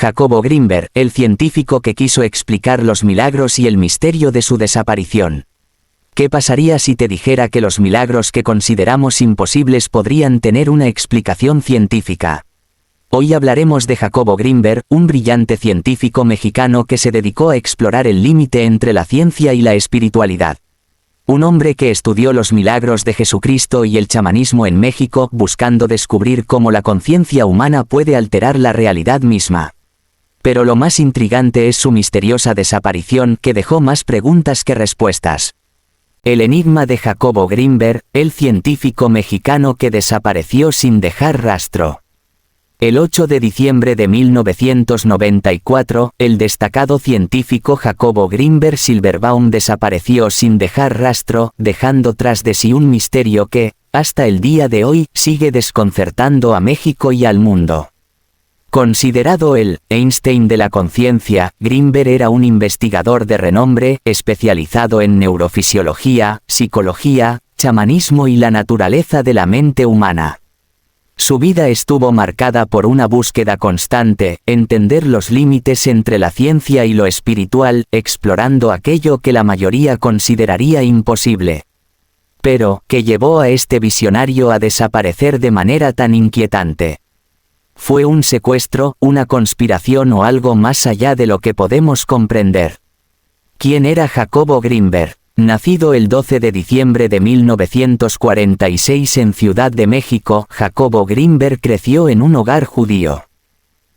Jacobo Grimberg, el científico que quiso explicar los milagros y el misterio de su desaparición. ¿Qué pasaría si te dijera que los milagros que consideramos imposibles podrían tener una explicación científica? Hoy hablaremos de Jacobo Grimberg, un brillante científico mexicano que se dedicó a explorar el límite entre la ciencia y la espiritualidad. Un hombre que estudió los milagros de Jesucristo y el chamanismo en México, buscando descubrir cómo la conciencia humana puede alterar la realidad misma. Pero lo más intrigante es su misteriosa desaparición, que dejó más preguntas que respuestas. El enigma de Jacobo Grimberg, el científico mexicano que desapareció sin dejar rastro. El 8 de diciembre de 1994, el destacado científico Jacobo Grimberg Silverbaum desapareció sin dejar rastro, dejando tras de sí un misterio que, hasta el día de hoy, sigue desconcertando a México y al mundo. Considerado el Einstein de la conciencia, Grimberg era un investigador de renombre, especializado en neurofisiología, psicología, chamanismo y la naturaleza de la mente humana. Su vida estuvo marcada por una búsqueda constante, entender los límites entre la ciencia y lo espiritual, explorando aquello que la mayoría consideraría imposible. Pero, ¿qué llevó a este visionario a desaparecer de manera tan inquietante? ¿Fue un secuestro, una conspiración o algo más allá de lo que podemos comprender? ¿Quién era Jacobo Grimberg? Nacido el 12 de diciembre de 1946 en Ciudad de México, Jacobo Grimberg creció en un hogar judío.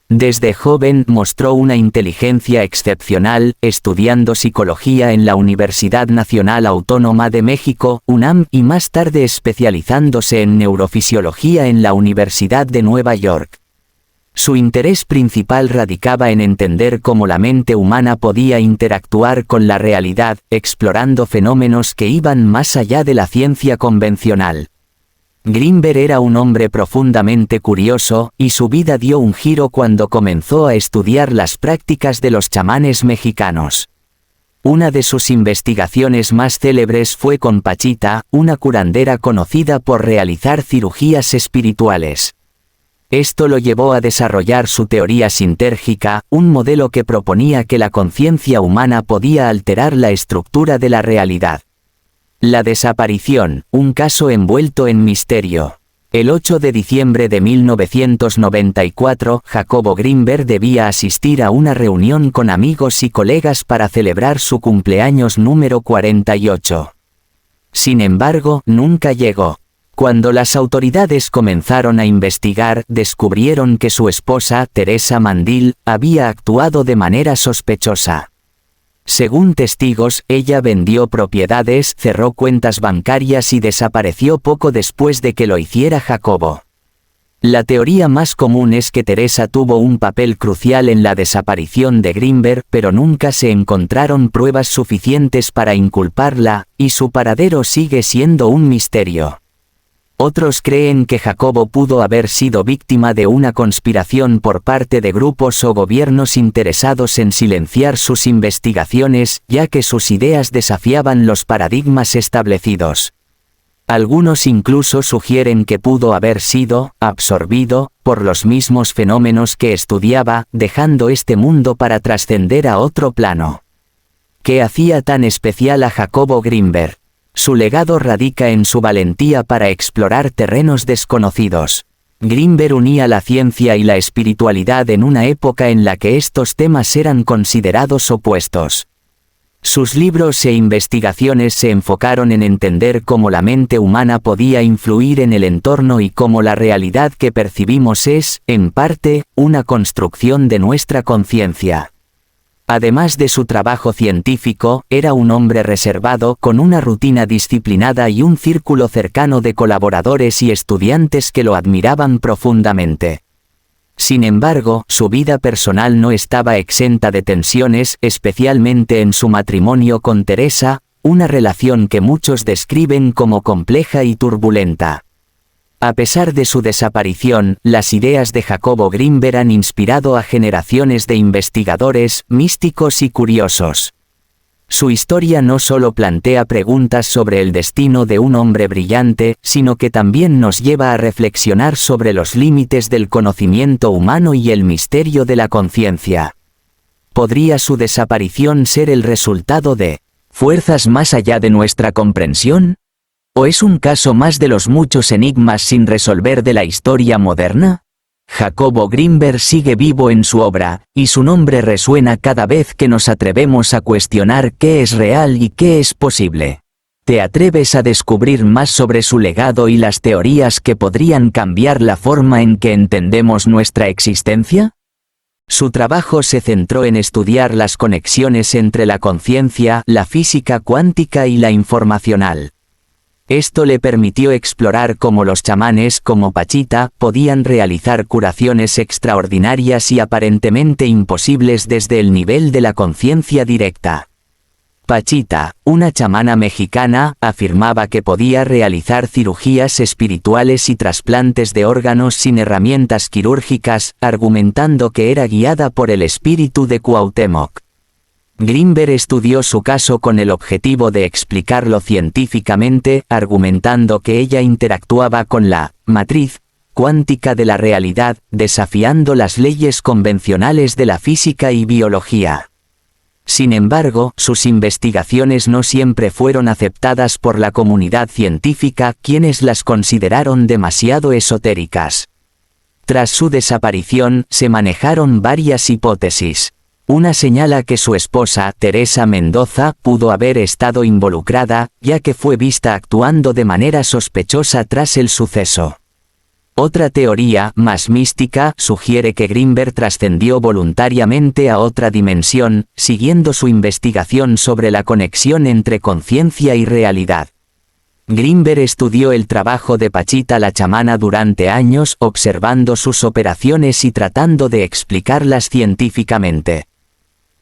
Desde joven mostró una inteligencia excepcional, estudiando psicología en la Universidad Nacional Autónoma de México, UNAM, y más tarde especializándose en neurofisiología en la Universidad de Nueva York. Su interés principal radicaba en entender cómo la mente humana podía interactuar con la realidad, explorando fenómenos que iban más allá de la ciencia convencional. Grimberg era un hombre profundamente curioso, y su vida dio un giro cuando comenzó a estudiar las prácticas de los chamanes mexicanos. Una de sus investigaciones más célebres fue con Pachita, una curandera conocida por realizar cirugías espirituales. Esto lo llevó a desarrollar su teoría sintérgica, un modelo que proponía que la conciencia humana podía alterar la estructura de la realidad. La desaparición, un caso envuelto en misterio. El 8 de diciembre de 1994, Jacobo Grimberg debía asistir a una reunión con amigos y colegas para celebrar su cumpleaños número 48. Sin embargo, nunca llegó. Cuando las autoridades comenzaron a investigar, descubrieron que su esposa, Teresa Mandil, había actuado de manera sospechosa. Según testigos, ella vendió propiedades, cerró cuentas bancarias y desapareció poco después de que lo hiciera Jacobo. La teoría más común es que Teresa tuvo un papel crucial en la desaparición de Grimberg, pero nunca se encontraron pruebas suficientes para inculparla, y su paradero sigue siendo un misterio. Otros creen que Jacobo pudo haber sido víctima de una conspiración por parte de grupos o gobiernos interesados en silenciar sus investigaciones, ya que sus ideas desafiaban los paradigmas establecidos. Algunos incluso sugieren que pudo haber sido absorbido por los mismos fenómenos que estudiaba, dejando este mundo para trascender a otro plano. ¿Qué hacía tan especial a Jacobo Grimberg? Su legado radica en su valentía para explorar terrenos desconocidos. Grimberg unía la ciencia y la espiritualidad en una época en la que estos temas eran considerados opuestos. Sus libros e investigaciones se enfocaron en entender cómo la mente humana podía influir en el entorno y cómo la realidad que percibimos es, en parte, una construcción de nuestra conciencia. Además de su trabajo científico, era un hombre reservado, con una rutina disciplinada y un círculo cercano de colaboradores y estudiantes que lo admiraban profundamente. Sin embargo, su vida personal no estaba exenta de tensiones, especialmente en su matrimonio con Teresa, una relación que muchos describen como compleja y turbulenta. A pesar de su desaparición, las ideas de Jacobo Grimberg han inspirado a generaciones de investigadores, místicos y curiosos. Su historia no solo plantea preguntas sobre el destino de un hombre brillante, sino que también nos lleva a reflexionar sobre los límites del conocimiento humano y el misterio de la conciencia. ¿Podría su desaparición ser el resultado de fuerzas más allá de nuestra comprensión? ¿O es un caso más de los muchos enigmas sin resolver de la historia moderna? Jacobo Grinberg sigue vivo en su obra, y su nombre resuena cada vez que nos atrevemos a cuestionar qué es real y qué es posible. ¿Te atreves a descubrir más sobre su legado y las teorías que podrían cambiar la forma en que entendemos nuestra existencia? Su trabajo se centró en estudiar las conexiones entre la conciencia, la física cuántica y la informacional. Esto le permitió explorar cómo los chamanes como Pachita podían realizar curaciones extraordinarias y aparentemente imposibles desde el nivel de la conciencia directa. Pachita, una chamana mexicana, afirmaba que podía realizar cirugías espirituales y trasplantes de órganos sin herramientas quirúrgicas, argumentando que era guiada por el espíritu de Cuauhtémoc. Grinberg estudió su caso con el objetivo de explicarlo científicamente, argumentando que ella interactuaba con la matriz cuántica de la realidad, desafiando las leyes convencionales de la física y biología. Sin embargo, sus investigaciones no siempre fueron aceptadas por la comunidad científica, quienes las consideraron demasiado esotéricas. Tras su desaparición, se manejaron varias hipótesis. Una señala que su esposa, Teresa Mendoza, pudo haber estado involucrada, ya que fue vista actuando de manera sospechosa tras el suceso. Otra teoría, más mística, sugiere que Grinberg trascendió voluntariamente a otra dimensión, siguiendo su investigación sobre la conexión entre conciencia y realidad. Grinberg estudió el trabajo de Pachita la chamana durante años, observando sus operaciones y tratando de explicarlas científicamente.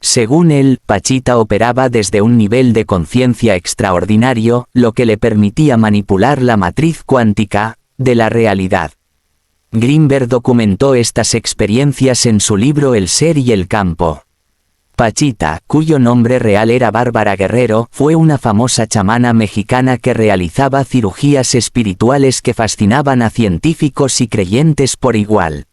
Según él, Pachita operaba desde un nivel de conciencia extraordinario, lo que le permitía manipular la matriz cuántica de la realidad. Grinberg documentó estas experiencias en su libro El ser y el campo. Pachita, cuyo nombre real era Bárbara Guerrero, fue una famosa chamana mexicana que realizaba cirugías espirituales que fascinaban a científicos y creyentes por igual.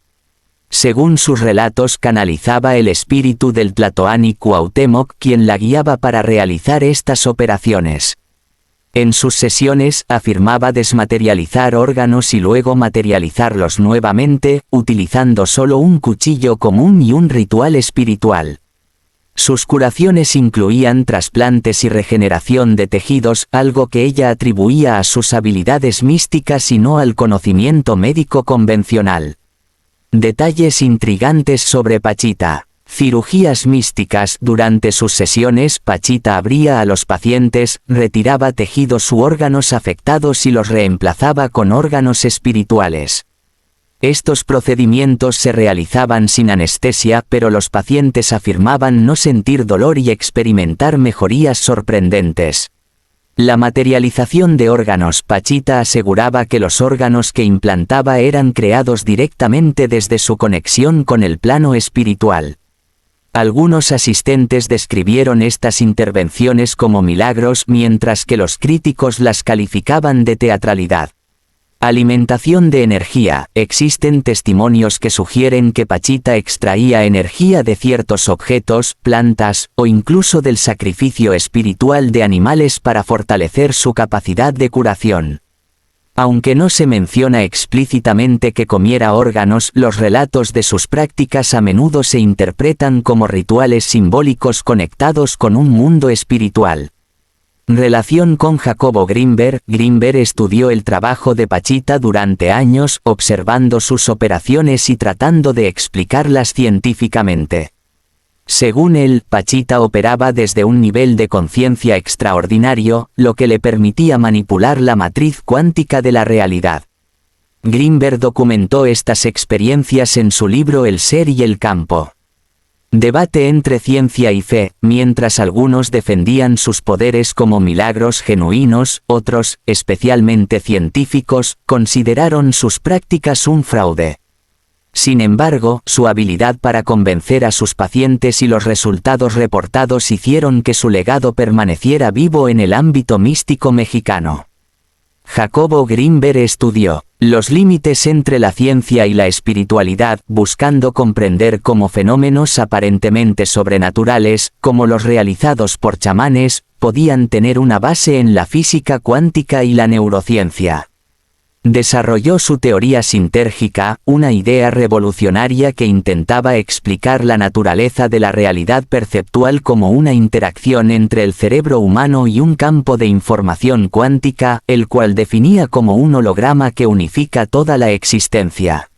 Según sus relatos, canalizaba el espíritu del Tlatoani Cuauhtémoc, quien la guiaba para realizar estas operaciones. En sus sesiones, afirmaba desmaterializar órganos y luego materializarlos nuevamente, utilizando solo un cuchillo común y un ritual espiritual. Sus curaciones incluían trasplantes y regeneración de tejidos, algo que ella atribuía a sus habilidades místicas y no al conocimiento médico convencional. Detalles intrigantes sobre Pachita. Cirugías místicas. Durante sus sesiones, Pachita abría a los pacientes, retiraba tejidos u órganos afectados y los reemplazaba con órganos espirituales. Estos procedimientos se realizaban sin anestesia, pero los pacientes afirmaban no sentir dolor y experimentar mejorías sorprendentes. La materialización de órganos. Pachita aseguraba que los órganos que implantaba eran creados directamente desde su conexión con el plano espiritual. Algunos asistentes describieron estas intervenciones como milagros, mientras que los críticos las calificaban de teatralidad. Alimentación de energía. Existen testimonios que sugieren que Pachita extraía energía de ciertos objetos, plantas, o incluso del sacrificio espiritual de animales para fortalecer su capacidad de curación. Aunque no se menciona explícitamente que comiera órganos, los relatos de sus prácticas a menudo se interpretan como rituales simbólicos conectados con un mundo espiritual. Relación con Jacobo Grinberg. Grinberg estudió el trabajo de Pachita durante años, observando sus operaciones y tratando de explicarlas científicamente. Según él, Pachita operaba desde un nivel de conciencia extraordinario, lo que le permitía manipular la matriz cuántica de la realidad. Grinberg documentó estas experiencias en su libro El ser y el campo. Debate entre ciencia y fe. Mientras algunos defendían sus poderes como milagros genuinos, otros, especialmente científicos, consideraron sus prácticas un fraude. Sin embargo, su habilidad para convencer a sus pacientes y los resultados reportados hicieron que su legado permaneciera vivo en el ámbito místico mexicano. Jacobo Grinberg estudió los límites entre la ciencia y la espiritualidad, buscando comprender cómo fenómenos aparentemente sobrenaturales, como los realizados por chamanes, podían tener una base en la física cuántica y la neurociencia. Desarrolló su teoría sintérgica, una idea revolucionaria que intentaba explicar la naturaleza de la realidad perceptual como una interacción entre el cerebro humano y un campo de información cuántica, el cual definía como un holograma que unifica toda la existencia.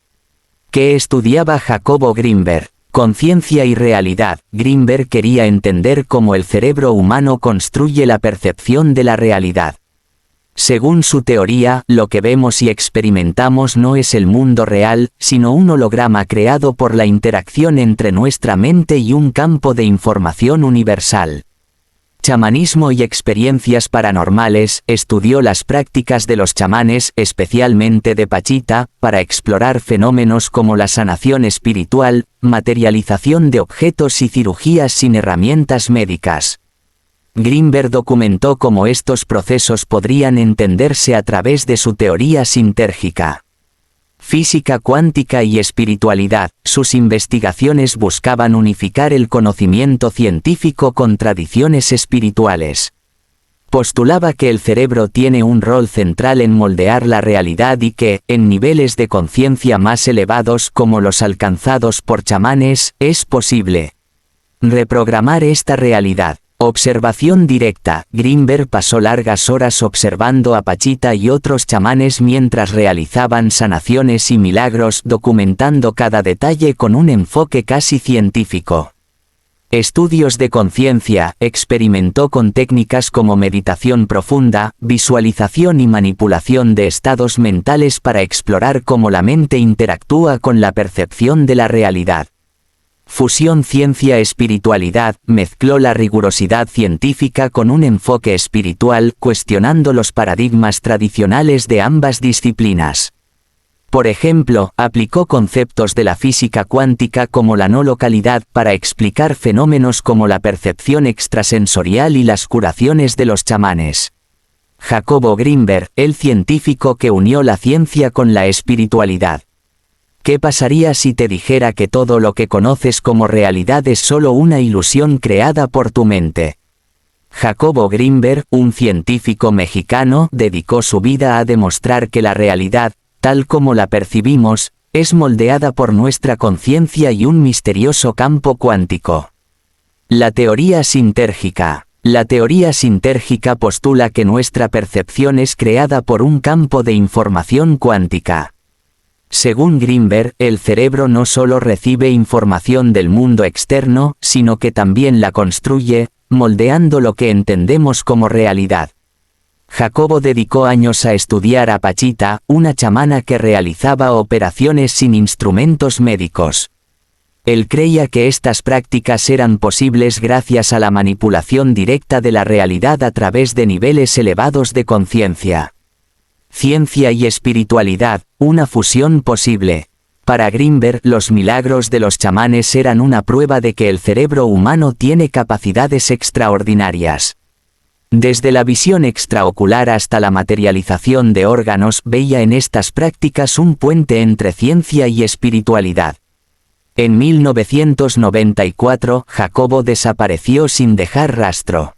¿Qué estudiaba Jacobo Grinberg? Conciencia y realidad. Grinberg quería entender cómo el cerebro humano construye la percepción de la realidad. Según su teoría, lo que vemos y experimentamos no es el mundo real, sino un holograma creado por la interacción entre nuestra mente y un campo de información universal. Chamanismo y experiencias paranormales. Estudió las prácticas de los chamanes, especialmente de Pachita, para explorar fenómenos como la sanación espiritual, materialización de objetos y cirugías sin herramientas médicas. Grinberg documentó cómo estos procesos podrían entenderse a través de su teoría sintérgica. Física cuántica y espiritualidad. Sus investigaciones buscaban unificar el conocimiento científico con tradiciones espirituales. Postulaba que el cerebro tiene un rol central en moldear la realidad y que, en niveles de conciencia más elevados como los alcanzados por chamanes, es posible reprogramar esta realidad. Observación directa. Grinberg pasó largas horas observando a Pachita y otros chamanes mientras realizaban sanaciones y milagros, documentando cada detalle con un enfoque casi científico. Estudios de conciencia. Experimentó con técnicas como meditación profunda, visualización y manipulación de estados mentales para explorar cómo la mente interactúa con la percepción de la realidad. Fusión ciencia-espiritualidad. Mezcló la rigurosidad científica con un enfoque espiritual, cuestionando los paradigmas tradicionales de ambas disciplinas. Por ejemplo, aplicó conceptos de la física cuántica como la no localidad para explicar fenómenos como la percepción extrasensorial y las curaciones de los chamanes. Jacobo Grinberg, el científico que unió la ciencia con la espiritualidad. ¿Qué pasaría si te dijera que todo lo que conoces como realidad es solo una ilusión creada por tu mente? Jacobo Grinberg, un científico mexicano, dedicó su vida a demostrar que la realidad, tal como la percibimos, es moldeada por nuestra conciencia y un misterioso campo cuántico. La teoría sintérgica. La teoría sintérgica postula que nuestra percepción es creada por un campo de información cuántica. Según Grinberg, el cerebro no solo recibe información del mundo externo, sino que también la construye, moldeando lo que entendemos como realidad. Jacobo dedicó años a estudiar a Pachita, una chamana que realizaba operaciones sin instrumentos médicos. Él creía que estas prácticas eran posibles gracias a la manipulación directa de la realidad a través de niveles elevados de conciencia. Ciencia y espiritualidad, una fusión posible. Para Grinberg, los milagros de los chamanes eran una prueba de que el cerebro humano tiene capacidades extraordinarias. Desde la visión extraocular hasta la materialización de órganos, veía en estas prácticas un puente entre ciencia y espiritualidad. En 1994, Jacobo desapareció sin dejar rastro.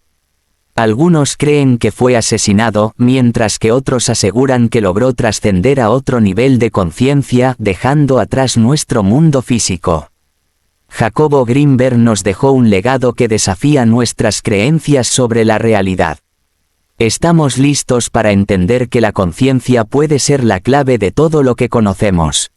Algunos creen que fue asesinado, mientras que otros aseguran que logró trascender a otro nivel de conciencia, dejando atrás nuestro mundo físico. Jacobo Grinberg nos dejó un legado que desafía nuestras creencias sobre la realidad. Estamos listos para entender que la conciencia puede ser la clave de todo lo que conocemos.